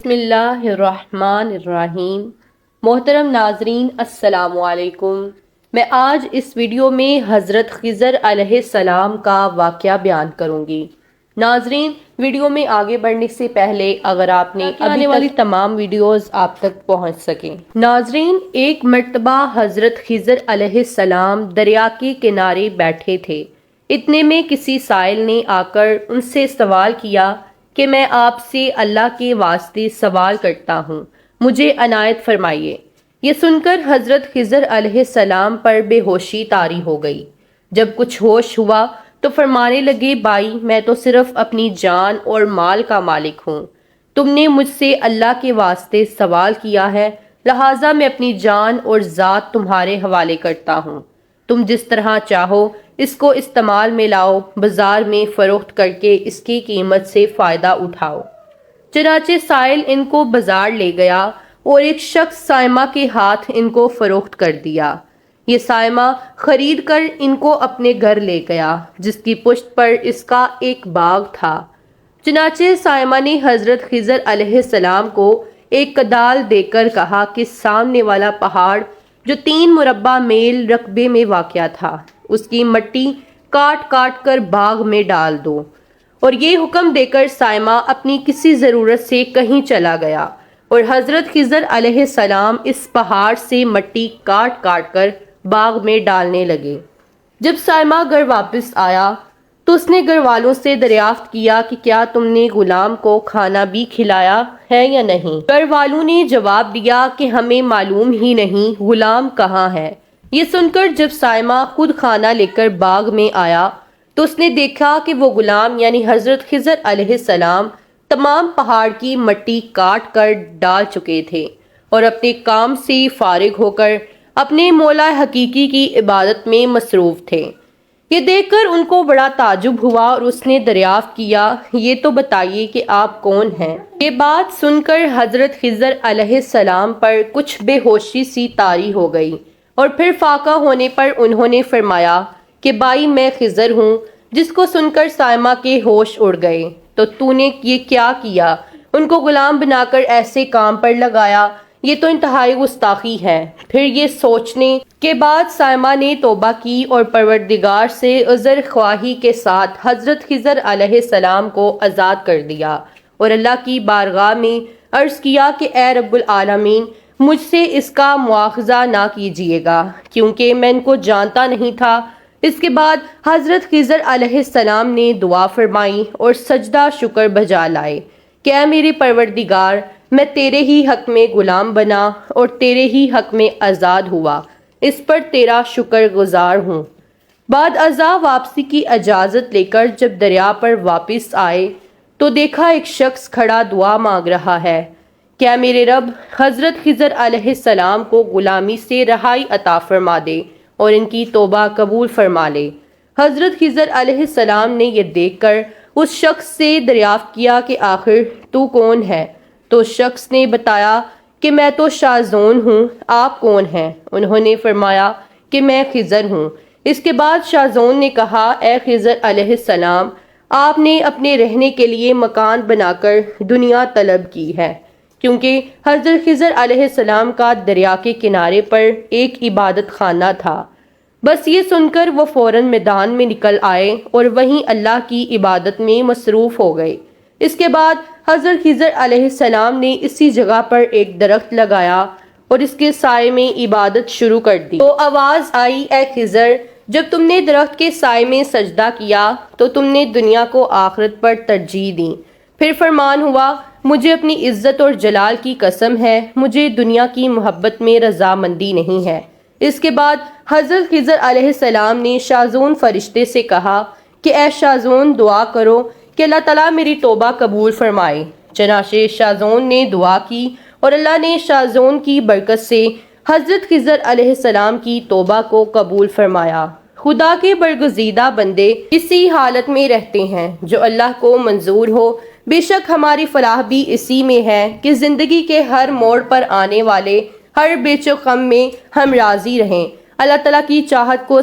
بسم اللہ الرحمن الرحیم۔ محترم ناظرین السلام علیکم۔ میں آج اس ویڈیو میں حضرت خضر علیہ السلام کا واقعہ بیان کروں گی۔ ناظرین، ویڈیو میں آگے بڑھنے سے پہلے اگر آپ نے آنے والی تمام ویڈیوز آپ تک پہنچ سکیں۔ ناظرین، ایک مرتبہ حضرت خضر علیہ السلام دریا کے کنارے بیٹھے تھے۔ اتنے میں کسی سائل نے آ کر ان سے سوال کیا کہ میں آپ سے اللہ کے واسطے سوال کرتا ہوں، مجھے عنایت فرمائیے۔ یہ سن کر حضرت خضر علیہ السلام پر بے ہوشی طاری ہو گئی۔ جب کچھ ہوش ہوا تو فرمانے لگے، بھائی، میں تو صرف اپنی جان اور مال کا مالک ہوں۔ تم نے مجھ سے اللہ کے واسطے سوال کیا ہے، لہٰذا میں اپنی جان اور ذات تمہارے حوالے کرتا ہوں۔ تم جس طرح چاہو اس کو استعمال میں لاؤ، بازار میں فروخت کر کے اس کی قیمت سے فائدہ اٹھاؤ۔ چنانچہ سائل ان کو بازار لے گیا اور ایک شخص سائمہ کے ہاتھ ان کو فروخت کر دیا۔ یہ سائمہ خرید کر ان کو اپنے گھر لے گیا، جس کی پشت پر اس کا ایک باغ تھا۔ چنانچہ سائمہ نے حضرت خضر علیہ السلام کو ایک کدال دے کر کہا کہ سامنے والا پہاڑ جو 3 مربع میل رقبے میں واقع تھا، اس کی مٹی کاٹ کاٹ کر باغ میں ڈال دو۔ اور یہ حکم دے کر سائمہ اپنی کسی ضرورت سے کہیں چلا گیا اور حضرت خضر علیہ السلام اس پہاڑ سے مٹی کاٹ کاٹ کر باغ میں ڈالنے لگے۔ جب سائمہ گھر واپس آیا تو اس نے گھر والوں سے دریافت کیا کہ کیا تم نے غلام کو کھانا بھی کھلایا ہے یا نہیں؟ گھر والوں نے جواب دیا کہ ہمیں معلوم ہی نہیں غلام کہاں ہے۔ یہ سن کر جب سائمہ خود کھانا لے کر باغ میں آیا تو اس نے دیکھا کہ وہ غلام یعنی حضرت خضر علیہ السلام تمام پہاڑ کی مٹی کاٹ کر ڈال چکے تھے اور اپنے کام سے فارغ ہو کر اپنے مولا حقیقی کی عبادت میں مصروف تھے۔ یہ دیکھ کر ان کو بڑا تعجب ہوا اور اس نے دریافت کیا، یہ تو بتائیے کہ آپ کون ہیں؟ یہ بات سن کر حضرت خضر علیہ السلام پر کچھ بے ہوشی سی طاری ہو گئی اور پھر فاقہ ہونے پر انہوں نے فرمایا کہ بھائی، میں خضر ہوں۔ جس کو سن کر سائمہ کے ہوش اڑ گئے۔ تو نے یہ کیا کیا؟ ان کو غلام بنا کر ایسے کام پر لگایا، یہ تو انتہائی گستاخی ہے۔ پھر یہ سوچنے کے بعد سائمہ نے توبہ کی اور پروردگار سے عذر خواہی کے ساتھ حضرت خضر علیہ السلام کو آزاد کر دیا اور اللہ کی بارگاہ میں عرض کیا کہ اے رب العالمین، مجھ سے اس کا مواخذہ نہ کیجیے گا، کیونکہ میں ان کو جانتا نہیں تھا۔ اس کے بعد حضرت خضر علیہ السلام نے دعا فرمائی اور سجدہ شکر بجا لائے کہ اے میرے پروردگار، میں تیرے ہی حق میں غلام بنا اور تیرے ہی حق میں آزاد ہوا، اس پر تیرا شکر گزار ہوں۔ بعد ازاں واپسی کی اجازت لے کر جب دریا پر واپس آئے تو دیکھا ایک شخص کھڑا دعا مانگ رہا ہے کہ اے میرے رب، حضرت خضر علیہ السلام کو غلامی سے رہائی عطا فرما دے اور ان کی توبہ قبول فرما لے۔ حضرت خضر علیہ السلام نے یہ دیکھ کر اس شخص سے دریافت کیا کہ آخر تو کون ہے؟ تو اس شخص نے بتایا کہ میں تو شازون ہوں، آپ کون ہیں؟ انہوں نے فرمایا کہ میں خضر ہوں۔ اس کے بعد شازون نے کہا، اے خضر علیہ السلام، آپ نے اپنے رہنے کے لیے مکان بنا کر دنیا طلب کی ہے، کیونکہ حضرت خضر علیہ السلام کا دریا کے کنارے پر ایک عبادت خانہ تھا۔ بس یہ سن کر وہ فوراً میدان میں نکل آئے اور وہیں اللہ کی عبادت میں مصروف ہو گئے۔ اس کے بعد حضرت خضر علیہ السلام نے اسی جگہ پر ایک درخت لگایا اور اس کے سائے میں عبادت شروع کر دی۔ تو آواز آئی، اے خضر، جب تم نے درخت کے سائے میں سجدہ کیا تو تم نے دنیا کو آخرت پر ترجیح دی۔ پھر فرمان ہوا، مجھے اپنی عزت اور جلال کی قسم ہے، مجھے دنیا کی محبت میں رضامندی نہیں ہے۔ اس کے بعد حضرت خضر علیہ السلام نے شازون فرشتے سے کہا کہ اے شازون، دعا کرو کہ اللہ تعالیٰ میری توبہ قبول فرمائے۔ چنانچہ شازون نے دعا کی اور اللہ نے شازون کی برکت سے حضرت خضر علیہ السلام کی توبہ کو قبول فرمایا۔ خدا کے برگزیدہ بندے اسی حالت میں رہتے ہیں جو اللہ کو منظور ہو۔ بے شک ہماری فلاح بھی اسی میں ہے کہ زندگی کے ہر موڑ پر آنے والے ہر بیچ و غم میں ہم راضی رہیں، اللہ تعالیٰ کی چاہت کو